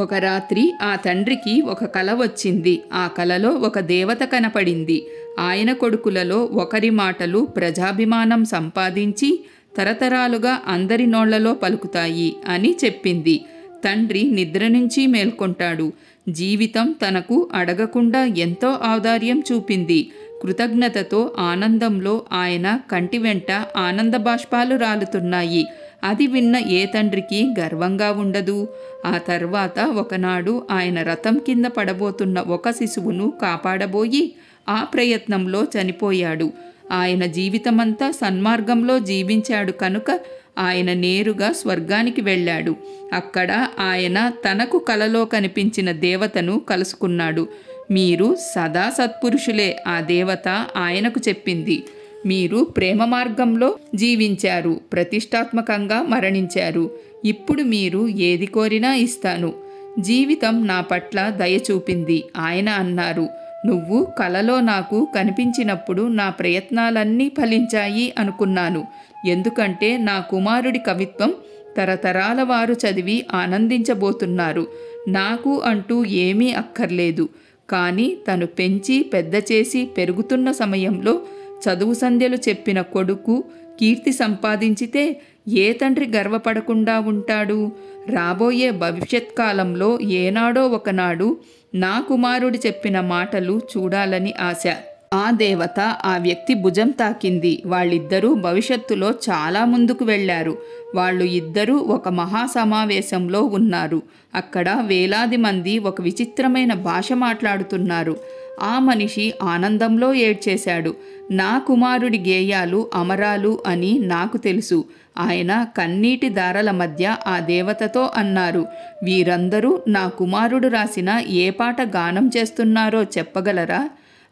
ఒక రాత్రి ఆ తండ్రికి ఒక కల వచ్చింది. ఆ కలలో ఒక దేవత కనపడింది. ఆయన కొడుకులలో ఒకరి మాటలు ప్రజాభిమానం సంపాదించి తరతరాలుగా అందరి నోళ్లలో పలుకుతాయి అని చెప్పింది. తండ్రి నిద్ర నుంచి మేల్కొంటాడు. జీవితం తనకు అడగకుండా ఎంతో ఔదార్యం చూపింది. కృతజ్ఞతతో ఆనందంలో ఆయన కంటి వెంట ఆనంద బాష్పాలు రాలుతున్నాయి. అది విన్న ఏ తండ్రికి గర్వంగా ఉండదు? ఆ తర్వాత ఒకనాడు ఆయన రథం కింద పడబోతున్న ఒక శిశువును కాపాడబోయి ఆ ప్రయత్నంలో చనిపోయాడు. ఆయన జీవితమంతా సన్మార్గంలో జీవించాడు కనుక ఆయన నేరుగా స్వర్గానికి వెళ్ళాడు. అక్కడ ఆయన తనకు కలలో కనిపించిన దేవతను కలుసుకున్నాడు. మీరు సదా సత్పురుషులే, ఆ దేవత ఆయనకు చెప్పింది. మీరు ప్రేమ మార్గంలో జీవించారు, ప్రతిష్టాత్మకంగా మరణించారు. ఇప్పుడు మీరు ఏది కోరినా ఇస్తాను. జీవితం నా పట్ల దయ చూపింది. ఆయన అన్నారు, నువ్వు కలలో నాకు కనిపించినప్పుడు నా ప్రయత్నాలన్నీ ఫలించాయి అనుకున్నాను. ఎందుకంటే నా కుమారుడి కవిత్వం తరతరాల వారు చదివి ఆనందించబోతున్నారు. నాకు అంటూ ఏమీ అక్కర్లేదు. కానీ తను పెంచి పెద్ద చేసి పెరుగుతున్న సమయంలో చదువు సంధ్యలు చెప్పిన కొడుకు కీర్తి సంపాదించితే ఏ తండ్రి గర్వపడకుండా ఉంటాడు? రాబోయే భవిష్యత్ కాలంలో ఏనాడో ఒకనాడు నా కుమారుడు చెప్పిన మాటలు చూడాలని ఆశ. ఆ దేవత ఆ వ్యక్తి భుజం తాకింది. వాళ్ళిద్దరూ భవిష్యత్తులో చాలా ముందుకు వెళ్ళారు. వాళ్ళు ఇద్దరూ ఒక మహాసమావేశంలో ఉన్నారు. అక్కడ వేలాది మంది ఒక విచిత్రమైన భాష మాట్లాడుతున్నారు. ఆ మనిషి ఆనందంలో ఏడ్చేశాడు. నా కుమారుడి గేయాలు అమరాలు అని నాకు తెలుసు. ఆయన కన్నీటి దారల మధ్య ఆ దేవతతో అన్నారు, వీరందరూ నా కుమారుడు రాసిన ఏ పాట గానం చేస్తున్నారో చెప్పగలరా?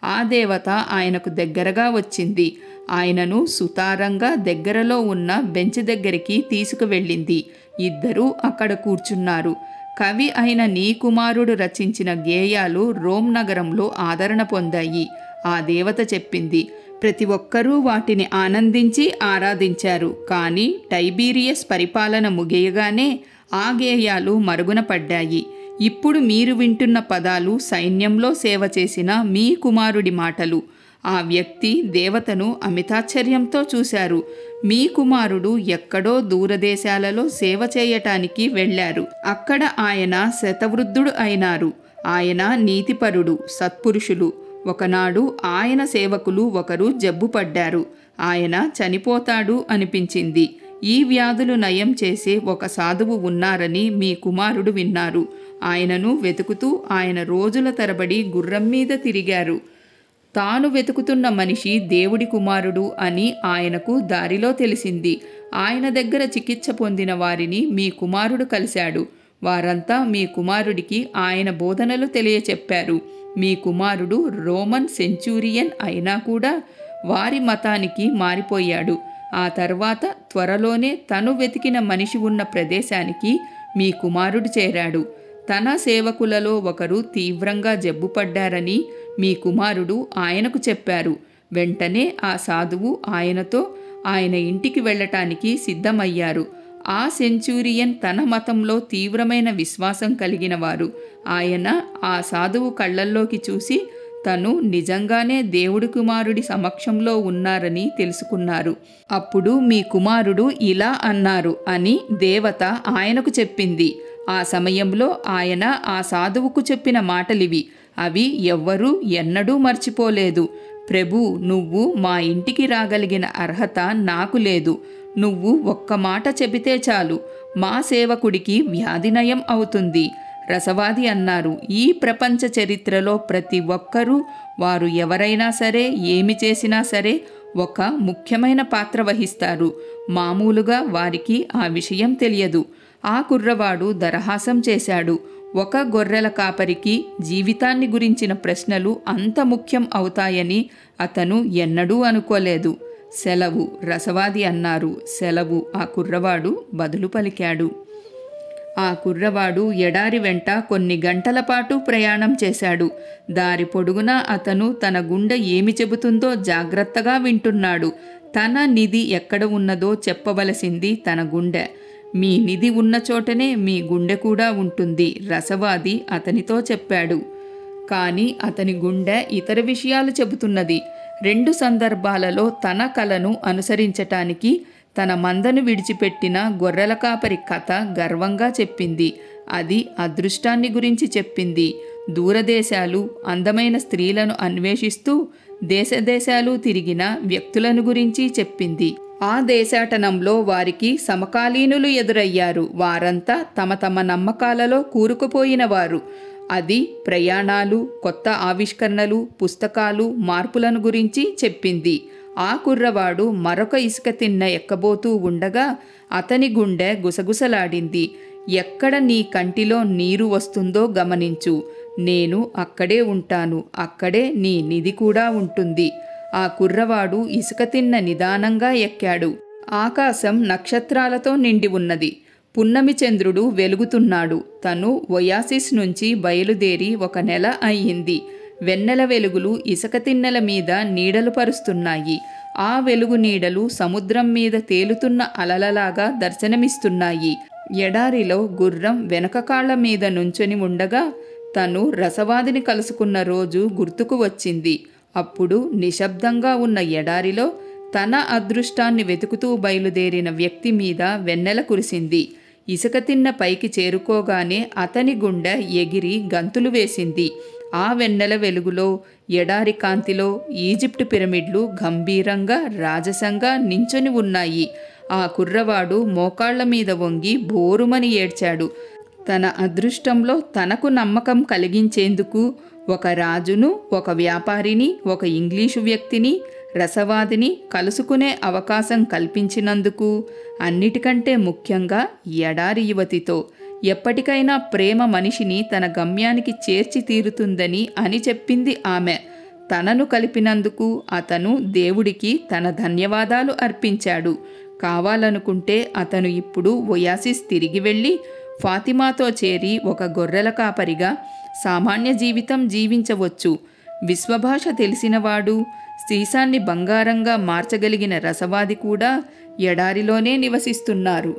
ఆ దేవత ఆయనకు దగ్గరగా వచ్చింది. ఆయనను సుతారంగా దగ్గరలో ఉన్న బెంచ్ దగ్గరికి తీసుకువెళ్ళింది. ఇద్దరూ అక్కడ కూర్చున్నారు. కవి అయిన నీ కుమారుడు రచించిన గేయాలు రోమ్ నగరంలో ఆదరణ పొందాయి. ఆ దేవత చెప్పింది. ప్రతి ఒక్కరూ వాటిని ఆనందించి ఆరాధించారు. కానీ టైబీరియస్ పరిపాలన ముగియగానే ఆ గేయాలు మరుగున పడ్డాయి. ఇప్పుడు మీరు వింటున్న పదాలు సైన్యంలో సేవ చేసిన మీ కుమారుడి మాటలు. ఆ వ్యక్తి దేవతను అమితాశ్చర్యంతో చూశారు. మీ కుమారుడు ఎక్కడో దూరదేశాలలో సేవ చేయటానికి వెళ్ళారు. అక్కడ ఆయన శతవృద్ధుడు అయినారు. ఆయన నీతిపరుడు, సత్పురుషులు. ఒకనాడు ఆయన సేవకులు ఒకరు జబ్బుపడ్డారు. ఆయన చనిపోతాడు అనిపించింది. ఈ వ్యాధులు నయం చేసే ఒక సాధువు ఉన్నారని మీ కుమారుడు విన్నారు. ఆయనను వెతుకుతూ ఆయన రోజుల తరబడి గుర్రం మీద తిరిగారు. తాను వెతుకుతున్న మనిషి దేవుడి కుమారుడు అని ఆయనకు దారిలో తెలిసింది. ఆయన దగ్గర చికిత్స పొందిన వారిని మీ కుమారుడు కలిశాడు. వారంతా మీ కుమారుడికి ఆయన బోధనలు తెలియచెప్పారు. మీ కుమారుడు రోమన్ సెంచూరియన్ అయినా కూడా వారి మతానికి మారిపోయాడు. ఆ తర్వాత త్వరలోనే తను వెతికిన మనిషి ఉన్న ప్రదేశానికి మీ కుమారుడు చేరాడు. తన సేవకులలో ఒకరు తీవ్రంగా జబ్బుపడ్డారని మీ కుమారుడు ఆయనకు చెప్పారు. వెంటనే ఆ సాధువు ఆయనతో ఆయన ఇంటికి వెళ్ళటానికి సిద్ధమయ్యారు. ఆ సెంచూరియన్ తన మతంలో తీవ్రమైన విశ్వాసం కలిగినవారు. ఆయన ఆ సాధువు కళ్ళల్లోకి చూసి తను నిజంగానే దేవుడి కుమారుడి సమక్షంలో ఉన్నారని తెలుసుకున్నారు. అప్పుడు మీ కుమారుడు ఇలా అన్నారు అని దేవత ఆయనకు చెప్పింది. ఆ సమయంలో ఆయన ఆ సాధువుకు చెప్పిన మాటలివి. అవి ఎవ్వరూ ఎన్నడూ మర్చిపోలేదు. ప్రభు, నువ్వు మా ఇంటికి రాగలిగిన అర్హత నాకు లేదు. నువ్వు ఒక్క మాట చెబితే చాలు, మా సేవకుడికి వ్యాధి నయం అవుతుంది. రసవాది అన్నారు, ఈ ప్రపంచ చరిత్రలో ప్రతి ఒక్కరూ వారు ఎవరైనా సరే ఏమి చేసినా సరే ఒక ముఖ్యమైన పాత్ర వహిస్తారు. మామూలుగా వారికి ఆ విషయం తెలియదు. ఆ కుర్రవాడు దరహాసం చేశాడు. ఒక గొర్రెల కాపరికి జీవితాన్ని గురించిన ప్రశ్నలు అంత ముఖ్యం అవుతాయని అతను ఎన్నడూ అనుకోలేదు. సెలవు, రసవాది అన్నారు. సెలవు, ఆ కుర్రవాడు బదులు పలికాడు. ఆ కుర్రవాడు ఎడారి వెంట కొన్ని గంటల పాటు ప్రయాణం చేశాడు. దారి పొడుగునా అతను తన గుండె ఏమి చెబుతుందో జాగ్రత్తగా వింటున్నాడు. తన నిధి ఎక్కడ ఉన్నదో చెప్పవలసింది తన గుండె. మీ నిధి ఉన్న చోటనే మీ గుండె కూడా ఉంటుంది, రసవాది అతనితో చెప్పాడు. కానీ అతని గుండె ఇతర విషయాలు చెబుతున్నది. 2 సందర్భాలలో తన కలను అనుసరించటానికి తన మందను విడిచిపెట్టిన గొర్రెల కాపరి కథ గర్వంగా చెప్పింది. అది అదృష్టాన్ని గురించి చెప్పింది. దూరదేశాలు, అందమైన స్త్రీలను అన్వేషిస్తూ దేశదేశాలు తిరిగిన వ్యక్తులను గురించి చెప్పింది. ఆ దేశాటనంలో వారికి సమకాలీనులు ఎదురయ్యారు. వారంతా తమ తమ నమ్మకాలలో కూరుకుపోయినవారు. అది ప్రయాణాలు, కొత్త ఆవిష్కరణలు, పుస్తకాలు, మార్పులను గురించి చెప్పింది. ఆ కుర్రవాడు మరొక ఇసుక తిన్న ఎక్కబోతూ ఉండగా అతని గుండె గుసగుసలాడింది. ఎక్కడ నీ కంటిలో నీరు వస్తుందో గమనించు. నేను అక్కడే ఉంటాను. అక్కడే నీ నిధి కూడా ఉంటుంది. ఆ కుర్రవాడు ఇసుక తిన్న నిదానంగా ఎక్కాడు. ఆకాశం నక్షత్రాలతో నిండి ఉన్నది. పున్నమి చంద్రుడు వెలుగుతున్నాడు. తను ఒయాసిస్ నుంచి బయలుదేరి 1 నెల అయ్యింది. వెన్నెల వెలుగులు ఇసుక తిన్నెల మీద నీడలు పరుస్తున్నాయి. ఆ వెలుగు నీడలు సముద్రం మీద తేలుతున్న అలలలాగా దర్శనమిస్తున్నాయి. ఎడారిలో గుర్రం వెనక కాళ్ల మీద నుంచొని ఉండగా తను రసవాదిని కలుసుకున్న రోజు గుర్తుకు వచ్చింది. అప్పుడు నిశ్శబ్దంగా ఉన్న ఎడారిలో తన అదృష్టాన్ని వెతుకుతూ బయలుదేరిన వ్యక్తి మీద వెన్నెల కురిసింది. ఇసుక తిన్న పైకి చేరుకోగానే అతని గుండె ఎగిరి గంతులు వేసింది. ఆ వెన్నెల వెలుగులో, ఎడారి కాంతిలో ఈజిప్టు పిరమిడ్లు గంభీరంగా రాజసంగా నించొని ఉన్నాయి. ఆ కుర్రవాడు మోకాళ్ల మీద వంగి బోరుమని ఏడ్చాడు. తన అదృష్టంలో తనకు నమ్మకం కలిగించేందుకు ఒక రాజును, ఒక వ్యాపారిని, ఒక ఇంగ్లీషు వ్యక్తిని, రసవాదిని కలుసుకునే అవకాశం కల్పించినందుకు, అన్నిటికంటే ముఖ్యంగా ఎడారి యువతితో ఎప్పటికైనా ప్రేమ మనిషిని తన గమ్యానికి చేర్చి తీరుతుందని అని చెప్పింది ఆమె. తనను కలిపినందుకు అతను దేవుడికి తన ధన్యవాదాలు అర్పించాడు. కావాలనుకుంటే అతను ఇప్పుడు ఒయాసిస్ తిరిగి వెళ్ళి ఫాతిమాతో చేరి ఒక గొర్రెల కాపరిగా సామాన్య జీవితం జీవించవచ్చు. విశ్వభాష తెలిసినవాడు, సీసాన్ని బంగారంగా మార్చగలిగిన రసవాది కూడా ఎడారిలోనే నివసిస్తున్నారు.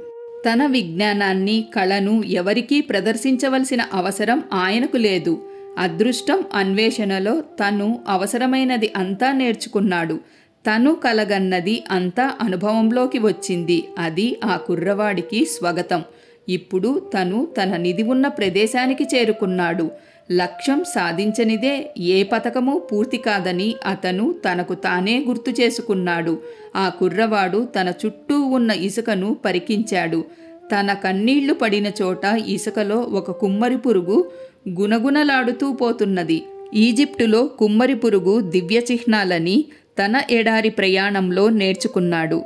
తన విజ్ఞానాన్ని, కళను ఎవరికీ ప్రదర్శించవలసిన అవసరం ఆయనకు లేదు. అదృష్టం అన్వేషణలో తను అవసరమైనది అంతా నేర్చుకున్నాడు. తను కలగన్నది అంతా అనుభవంలోకి వచ్చింది. అది ఆ కుర్రవాడికి స్వాగతం. ఇప్పుడు తను తన నిధి ఉన్న ప్రదేశానికి చేరుకున్నాడు. లక్ష్యం సాధించనిదే ఏ పథకము పూర్తి కాదని అతను తనకు తానే గుర్తు చేసుకున్నాడు. ఆ కుర్రవాడు తన చుట్టూ ఉన్న ఇసుకను పరికించాడు. తన కన్నీళ్లు పడిన చోట ఇసుకలో ఒక కుమ్మరి పురుగు గునగునలాడుతూ పోతున్నది. ఈజిప్టులో కుమ్మరి పురుగు దివ్య చిహ్నాలని తన ఎడారి ప్రయాణంలో నేర్చుకున్నాడు.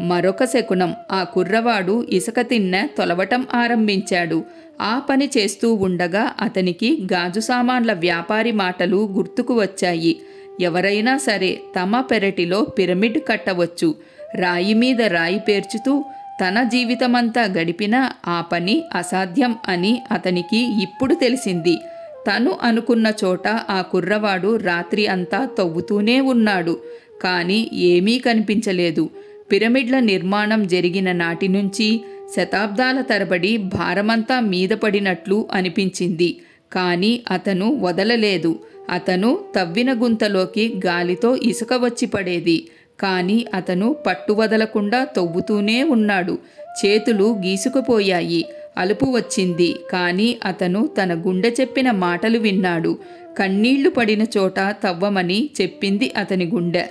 మరొక శకునం, ఆ కుర్రవాడు ఇసుక తిన్నె తొలవటం ఆరంభించాడు. ఆ పని చేస్తూ ఉండగా అతనికి గాజు సామాన్ల వ్యాపారి మాటలు గుర్తుకు వచ్చాయి. ఎవరైనా సరే తమ పెరటిలో పిరమిడ్ కట్టవచ్చు. రాయి మీద రాయి పేర్చుతూ తన జీవితమంతా గడిపినా ఆ పని అసాధ్యం అని అతనికి ఇప్పుడు తెలిసింది. తను అనుకున్న చోట ఆ కుర్రవాడు రాత్రి అంతా తవ్వుతూనే ఉన్నాడు. కానీ ఏమీ కనిపించలేదు. పిరమిడ్ల నిర్మాణం జరిగిన నాటి నుంచి శతాబ్దాల తరబడి భారమంతా మీద పడినట్లు అనిపించింది. కానీ అతను వదలలేదు. అతను తవ్విన గుంతలోకి గాలితో ఇసుక వచ్చి పడేది. కానీ అతను పట్టు వదలకుండా తవ్వుతూనే ఉన్నాడు. చేతులు గీసుకుపోయాయి. అలుపు వచ్చింది. కానీ అతను తన గుండె చెప్పిన మాటలు విన్నాడు. కన్నీళ్లు పడిన చోట తవ్వమని చెప్పింది అతని గుండె.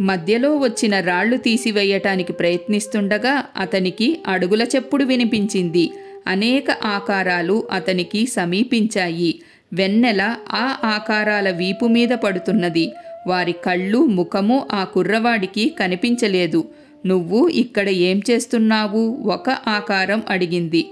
మధ్యలో వచ్చిన రాళ్లు తీసివేయటానికి ప్రయత్నిస్తుండగా అతనికి అడుగుల చప్పుడు వినిపించింది. అనేక ఆకారాలు అతనికి సమీపించాయి. వెన్నెల ఆ ఆకారాల వీపు మీద పడుతున్నది. వారి కళ్ళు, ముఖము ఆ కుర్రవాడికి కనిపించలేదు. నువ్వు ఇక్కడ ఏం చేస్తున్నావు? ఒక ఆకారం అడిగింది.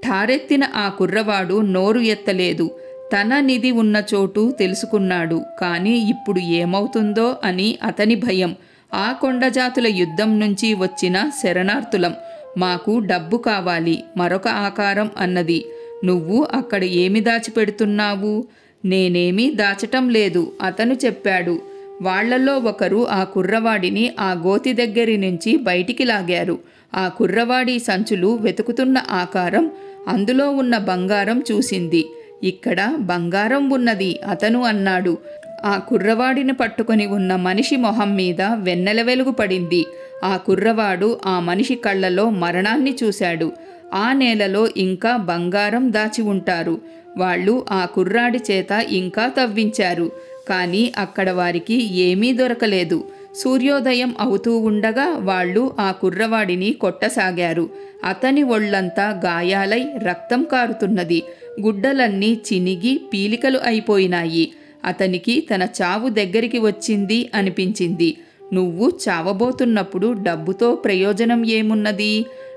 ఠారెత్తిన ఆ కుర్రవాడు నోరు ఎత్తలేదు. తన నిధి ఉన్న చోటు తెలుసుకున్నాడు. కానీ ఇప్పుడు ఏమవుతుందో అని అతని భయం. ఆ కొండజాతుల యుద్ధం నుంచి వచ్చిన శరణార్థులం. మాకు డబ్బు కావాలి. మరొక ఆకారం అన్నది. నువ్వు అక్కడ ఏమి దాచిపెడుతున్నావు? నేనేమీ దాచటం లేదు అతను చెప్పాడు. వాళ్లలో ఒకరు ఆ కుర్రవాడిని ఆ గోతి దగ్గరి నుంచి బయటికి లాగారు. ఆ కుర్రవాడి సంచులు వెతుకుతున్న ఆకారం అందులో ఉన్న బంగారం చూసింది. ఇక్కడ బంగారం ఉన్నది అతను అన్నాడు. ఆ కుర్రవాడిని పట్టుకొని ఉన్న మనిషి మొహం మీద వెన్నెల వెలుగు పడింది. ఆ కుర్రవాడు ఆ మనిషి కళ్ళలో మరణాన్ని చూశాడు. ఆ నేలలో ఇంకా బంగారం దాచి ఉంటారు. వాళ్ళు ఆ కుర్రాడి చేత ఇంకా తవ్వించారు. కానీ అక్కడ వారికి ఏమీ దొరకలేదు. సూర్యోదయం అవుతూ ఉండగా వాళ్ళు ఆ కుర్రవాడిని కొట్టసాగారు. అతని ఒళ్లంతా గాయాలై రక్తం కారుతున్నది. గుడ్డలన్నీ చినిగి పీలికలు అయిపోయినాయి. అతనికి తన చావు దగ్గరికి వచ్చింది అనిపించింది. నువ్వు చావబోతున్నప్పుడు డబ్బుతో ప్రయోజనం ఏమున్నది?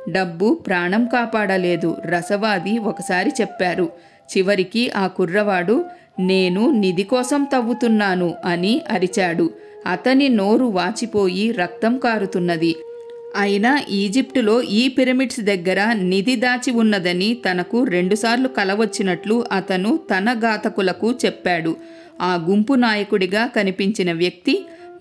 డబ్బు ప్రాణం కాపాడలేదు, రసవాది ఒకసారి చెప్పారు. చివరికి ఆ కుర్రవాడు నేను నిధి కోసం తవ్వుతున్నాను అని అరిచాడు. అతని నోరు వాచిపోయి రక్తం కారుతున్నది. అయినా ఈజిప్టులో ఈ పిరమిడ్స్ దగ్గర నిధి దాచి ఉన్నదని తనకు 2 సార్లు కల వచ్చినట్లు అతను తన ఘాతకులకు చెప్పాడు. ఆ గుంపు నాయకుడిగా కనిపించిన వ్యక్తి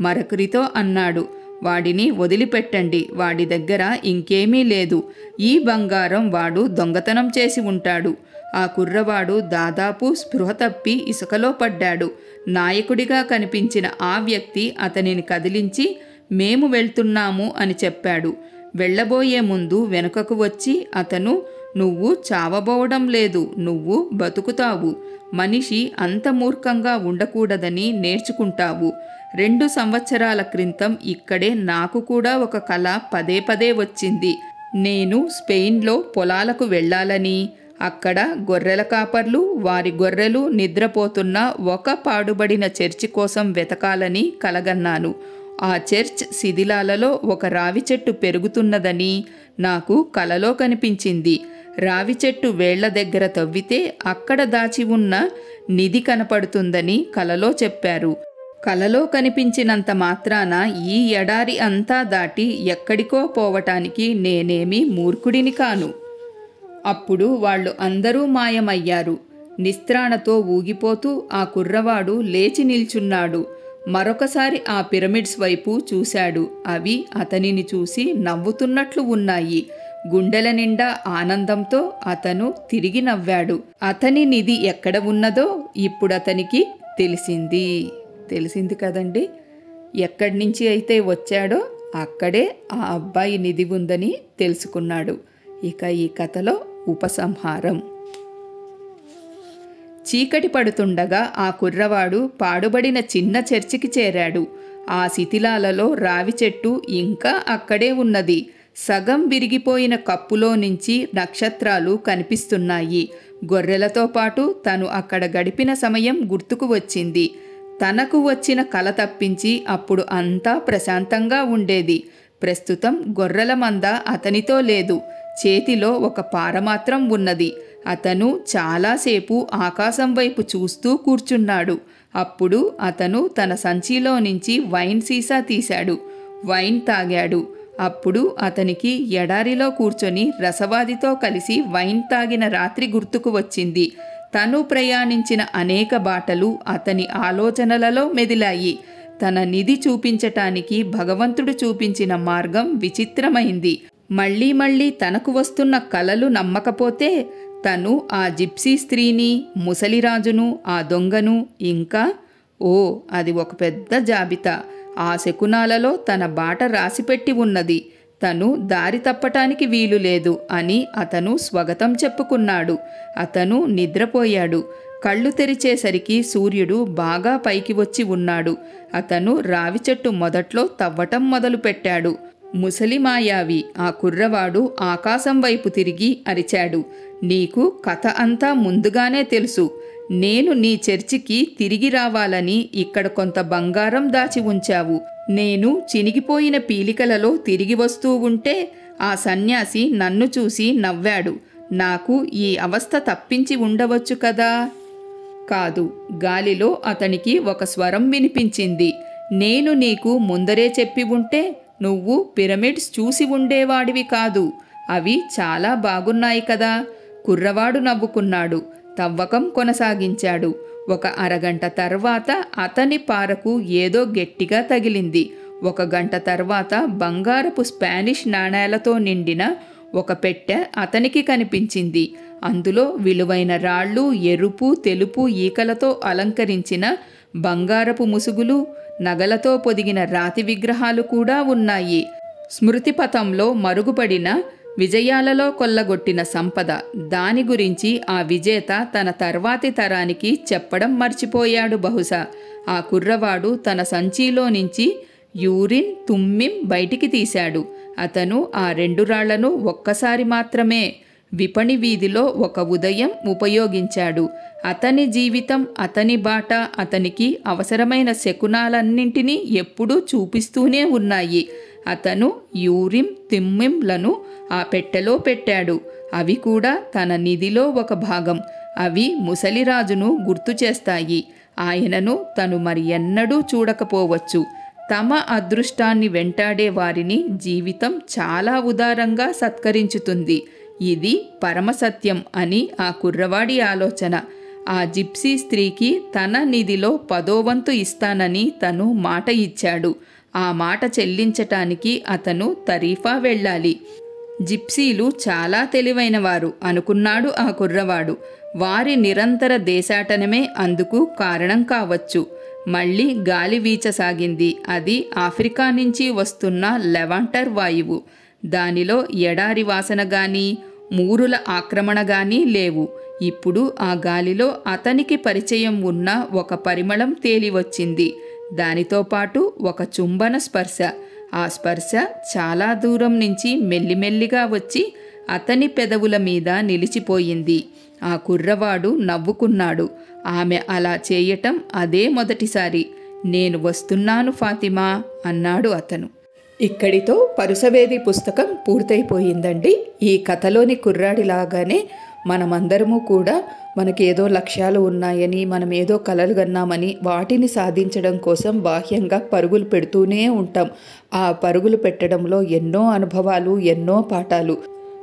మరొకరితో అన్నాడు, వాడిని వదిలిపెట్టండి, వాడి దగ్గర ఇంకేమీ లేదు. ఈ బంగారం వాడు దొంగతనం చేసి ఉంటాడు. ఆ కుర్రవాడు దాదాపు స్పృహ తప్పి ఇసుకలో పడ్డాడు. నాయకుడిగా కనిపించిన ఆ వ్యక్తి అతనిని కదిలించి, మేము వెళ్తున్నాము అని చెప్పాడు. వెళ్ళబోయే ముందు వెనుకకు వచ్చి అతను, నువ్వు చావబోవడం లేదు, నువ్వు బతుకుతావు. మనిషి అంత మూర్ఖంగా ఉండకూడదని నేర్చుకుంటావు. 2 సంవత్సరాల క్రితం ఇక్కడే నాకు కూడా ఒక కల పదే పదే వచ్చింది. నేను స్పెయిన్లో పొలాలకు వెళ్ళాలని, అక్కడ గొర్రెల కాపర్లు వారి గొర్రెలు నిద్రపోతున్న ఒక పాడుబడిన చర్చి కోసం వెతకాలని కలగన్నాను. ఆ చర్చ్ శిథిలాలలో ఒక రావి చెట్టు పెరుగుతున్నదని నాకు కలలో కనిపించింది. రావి చెట్టు వేళ్ల దగ్గర తవ్వితే అక్కడ దాచి ఉన్న నిధి కనపడుతుందని కలలో చెప్పారు. కలలో కనిపించినంత మాత్రాన ఈ ఎడారి అంతా దాటి ఎక్కడికో పోవటానికి నేనేమీ మూర్ఖుడిని కాను. అప్పుడు వాళ్ళు అందరూ మాయమయ్యారు. నిస్త్రాణతో ఊగిపోతూ ఆ కుర్రవాడు లేచి నిల్చున్నాడు. మరొకసారి ఆ పిరమిడ్స్ వైపు చూశాడు. అవి అతనిని చూసి నవ్వుతున్నట్లు ఉన్నాయి. గుండెల నిండా ఆనందంతో అతను తిరిగి నవ్వాడు. అతని నిధి ఎక్కడ ఉన్నదో ఇప్పుడతనికి తెలిసింది కదండి. ఎక్కడి నుంచి అయితే వచ్చాడో అక్కడే ఆ అబ్బాయి నిధి ఉందని తెలుసుకున్నాడు. ఇక ఈ కథలో ఉపసంహారం. చీకటి పడుతుండగా ఆ కుర్రవాడు పాడుబడిన చిన్న చర్చికి చేరాడు. ఆ శిథిలాలలో రావి చెట్టు ఇంకా అక్కడే ఉన్నది. సగం విరిగిపోయిన కప్పులో నుంచి నక్షత్రాలు కనిపిస్తున్నాయి. గొర్రెలతో పాటు తను అక్కడ గడిపిన సమయం గుర్తుకు వచ్చింది. తనకు వచ్చిన కల తప్పించి అప్పుడు అంతా ప్రశాంతంగా ఉండేది. ప్రస్తుతం గొర్రెల మంద అతనితో లేదు. చేతిలో ఒక పార మాత్రం ఉన్నది. అతను చాలాసేపు ఆకాశం వైపు చూస్తూ కూర్చున్నాడు. అప్పుడు అతను తన సంచిలో నుంచి వైన్ సీసా తీశాడు. వైన్ తాగాడు. అప్పుడు అతనికి ఎడారిలో కూర్చొని రసవాదితో కలిసి వైన్ తాగిన రాత్రి గుర్తుకు వచ్చింది. తను ప్రయాణించిన అనేక బాటలు అతని ఆలోచనలలో మెదిలాయి. తన నిధి చూపించటానికి భగవంతుడు చూపించిన మార్గం విచిత్రమైంది. మళ్ళీ మళ్ళీ తనకు వస్తున్న కలలు నమ్మకపోతే తను ఆ జిప్సీ స్త్రీని, ముసలిరాజును, ఆ దొంగను, ఇంకా అది ఒక పెద్ద జాబితా. ఆ శకునాలలో తన బాట రాసిపెట్టి ఉన్నది. తను దారి తప్పటానికి వీలు లేదు అని అతను స్వగతం చెప్పుకున్నాడు. అతను నిద్రపోయాడు. కళ్ళు తెరిచేసరికి సూర్యుడు బాగా పైకి వచ్చి ఉన్నాడు. అతను రావి చెట్టు మొదట్లో తవ్వటం మొదలుపెట్టాడు. ముసలి మాయావి ఆ కుర్రవాడు ఆకాశం వైపు తిరిగి అరిచాడు, నీకు కథ అంతా ముందుగానే తెలుసు. నేను నీ చర్చికి తిరిగి రావాలని ఇక్కడ కొంత బంగారం దాచి ఉంచావు. నేను చినిగిపోయిన పీలికలలో తిరిగి వస్తూ ఉంటే ఆ సన్యాసి నన్ను చూసి నవ్వాడు. నాకు ఈ అవస్థ తప్పించి ఉండవచ్చు కదా. కాదు, గాలిలో అతనికి ఒక స్వరం వినిపించింది. నేను నీకు ముందరే చెప్పి ఉంటే నువ్వు పిరమిడ్స్ చూసి ఉండేవాడివి కాదు. అవి చాలా బాగున్నాయి కదా. కుర్రవాడు నవ్వుకున్నాడు. తవ్వకం కొనసాగించాడు. ఒక అరగంట తర్వాత అతని పారకు ఏదో గట్టిగా తగిలింది. 1 గంట తర్వాత బంగారపు స్పానిష్ నాణేలతో నిండిన ఒక పెట్టె అతనికి కనిపించింది. అందులో విలువైన రాళ్ళు, ఎరుపు, తెలుపు ఈకలతో అలంకరించిన బంగారపు ముసుగులు, నగలతో పొదిగిన రాతి విగ్రహాలు కూడా ఉన్నాయి. స్మృతిపథంలో మరుగుపడిన విజయాలలో కొల్లగొట్టిన సంపద. దాని గురించి ఆ విజేత తన తర్వాతి తరానికి చెప్పడం మర్చిపోయాడు బహుశా. ఆ కుర్రవాడు తన సంచిలో నుంచి యూరిన్, తుమ్మిం బయటికి తీశాడు. అతను ఆ 2 రాళ్లను ఒక్కసారి మాత్రమే విపణి వీధిలో ఒక ఉదయం ఉపయోగించాడు. అతని జీవితం, అతని బాట అతనికి అవసరమైన శకునాలన్నింటినీ ఎప్పుడూ చూపిస్తూనే ఉన్నాయి. అతను యూరిం, తిమ్మింలను ఆ పెట్టెలో పెట్టాడు. అవి కూడా తన నిధిలో ఒక భాగం. అవి ముసలిరాజును గుర్తు చేస్తాయి. ఆయనను తను మరి ఎన్నడూ చూడకపోవచ్చు. తమ అదృష్టాన్ని వెంటాడే వారిని జీవితం చాలా ఉదారంగా సత్కరించుతుంది. ఇది పరమసత్యం అని ఆ కుర్రవాడి ఆలోచన. ఆ జిప్సీ స్త్రీకి తన నిధిలో 10వ వంతు ఇస్తానని తను మాట ఇచ్చాడు. ఆ మాట చెల్లించటానికి అతను తరీఫా వెళ్ళాలి. జిప్సీలు చాలా తెలివైనవారు అనుకున్నాడు ఆ కుర్రవాడు. వారి నిరంతర దేశాటనమే అందుకు కారణం కావచ్చు. మళ్ళీ గాలి వీచసాగింది. అది ఆఫ్రికా నుంచి వస్తున్న లెవాంటర్ వాయువు. దానిలో ఎడారి వాసన గాని మూరుల ఆక్రమణ గాని లేవు. ఇప్పుడు ఆ గాలిలో అతనికి పరిచయం ఉన్న ఒక పరిమళం తేలివచ్చింది. దానితో పాటు ఒక చుంబన స్పర్శ. ఆ స్పర్శ చాలా దూరం నుంచి మెల్లిమెల్లిగా వచ్చి అతని పెదవుల మీద నిలిచిపోయింది. ఆ కుర్రవాడు నవ్వుకున్నాడు. ఆమె అలా చేయటం అదే మొదటిసారి. నేను వస్తున్నాను ఫాతిమా అన్నాడు అతను. ఇక్కడితో పరుసవేది పుస్తకం పూర్తయిపోయిందండి. ఈ కథలోని కుర్రాడిలాగానే మనమందరము కూడా మనకేదో లక్ష్యాలు ఉన్నాయని, మనం ఏదో కలలు కన్నామని వాటిని సాధించడం కోసం బాహ్యంగా పరుగులు పెడుతూనే ఉంటాం. ఆ పరుగులు పెట్టడంలో ఎన్నో అనుభవాలు, ఎన్నో పాఠాలు.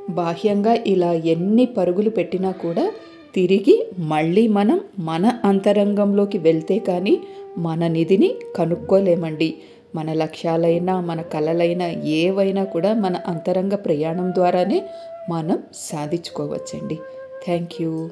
బాహ్యంగా ఇలా ఎన్ని పరుగులు పెట్టినా కూడా తిరిగి మళ్ళీ మనం మన అంతరంగంలోకి వెళ్తే కానీ మన నిధిని కనుక్కోలేమండి. మన లక్ష్యాలైనా మన కలలైనా ఏవైనా కూడా మన అంతరంగ ప్రయాణం ద్వారానే మనం సాధించుకోవచ్చండి. Thank you.